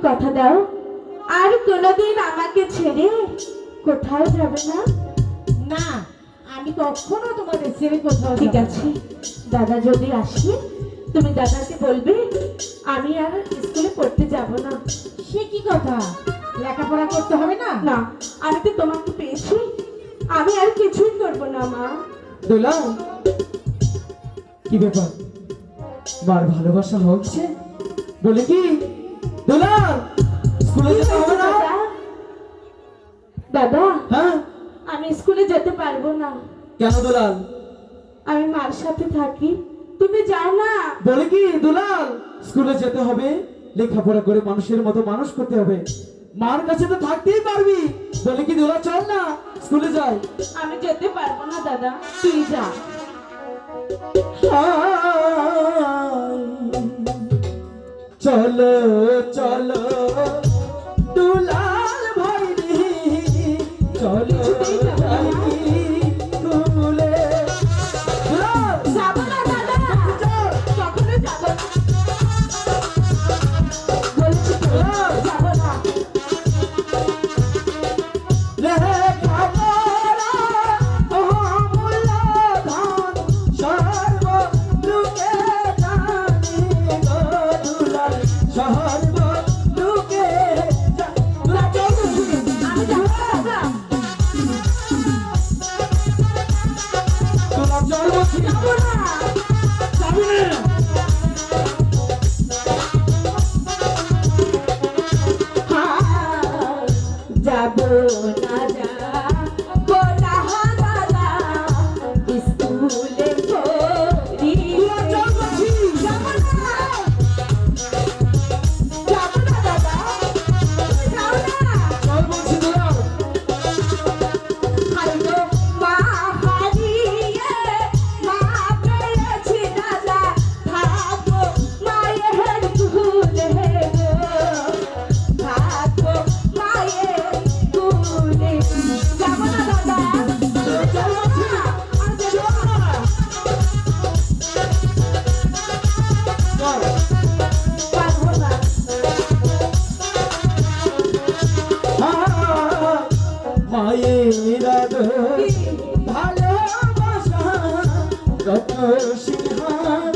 কথা দাও আর কোনোদিন আমাকে ছেড়ে কোথাও যাবে না। না, আমি কখনো তোমাদের ছেড়ে কোথাও ঠিক যাব না। আছে, দাদা যদি আসে তুমি দাদাকে বলবে আমি আর স্কুলে পড়তে যাব না। সে কি কথা? লেখাপড়া করতে হবে না? না, আমি তো তোমাকে পেয়েছি, আমি আর কিছুই করব না মা। দোলা, কি ব্যাপার? মার ভালোবাসা হচ্ছে বলে কি? দোলা, স্কুলে যেতে হবে না? দাদা, হ্যাঁ, আমি স্কুলে যেতে পারবো না। কেন দুলাল? আমি মার সাথে থাকি, তুমি যাও না। বলে কি দুলাল, স্কুলে যেতে হবে, লেখাপড়া করে মানুষের মতো মানুষ করতে হবে, মার কাছে তো থাকতেই পারবি। বলে কি দুলাল, চল না স্কুলে যাই। আমি যেতে পারবো না দাদা, তুই যা। চলো চলো দুলাল ভাই, চলো যাই স্কুলে। দুলাল, যাবো না দাদা, কখনো যাবো না, বলছি তো, যাবো না। লেখাপড়া অমূল্য ধন, সর্বলোকে জানি গো দুলাল, সর্বলোকে আমি যাবো না দাদা। যাবো না। যাবো না যাবো না দাদা, স্কুলে পড়ি। যাবো না। যাবো না দাদা, যাও না। হারিয়ে মা হারিয়ে মা পেয়েছি দাদা, থাকবো মায়ের কুলে গো, থাকবো মায়ের কুলে। যাবো না দাদা, যাবো না, আর যাবো না। পারবো না। মায়ের আদর ভালোবাসা কত সিংহাসন।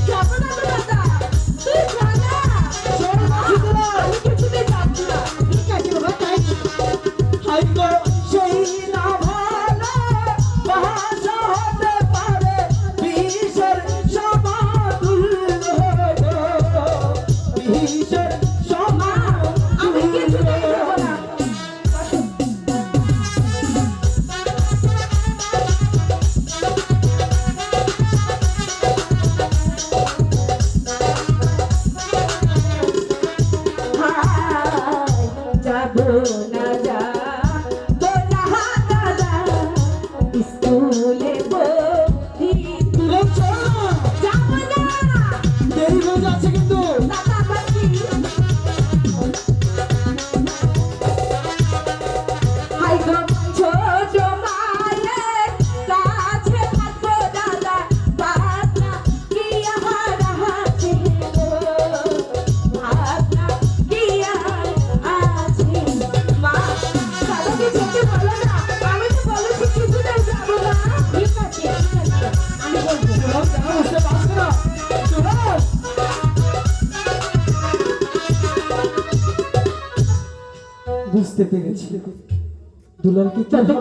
যাবো না তো দাদা, তুই যা না। আমি কিছুতেই যাবো না। ঠিক আছে বাবা, তাই হাই গো সেই না ভালো বাসা হতে স্কুলে ভর্তি দুলাল চল না, যাবো না। দেরি হয়ে যাচ্ছে কিন্তু। দাদা আবার কি? হাই গো ছোট মায়ের কাছে থাকবো দাদা, ভাবনা কি আমার আছে গো, ভাবনা কি আর আছে। মা, দাদাকে যেতে বলো না, আমি তো বলেছি কিছুতেই যাবো না। ঠিক আছে, আমি বলবো। দুলাল কেন বুঝতে পারছে না? দুলাল! বুঝতে পেরেছি দুলালকে কি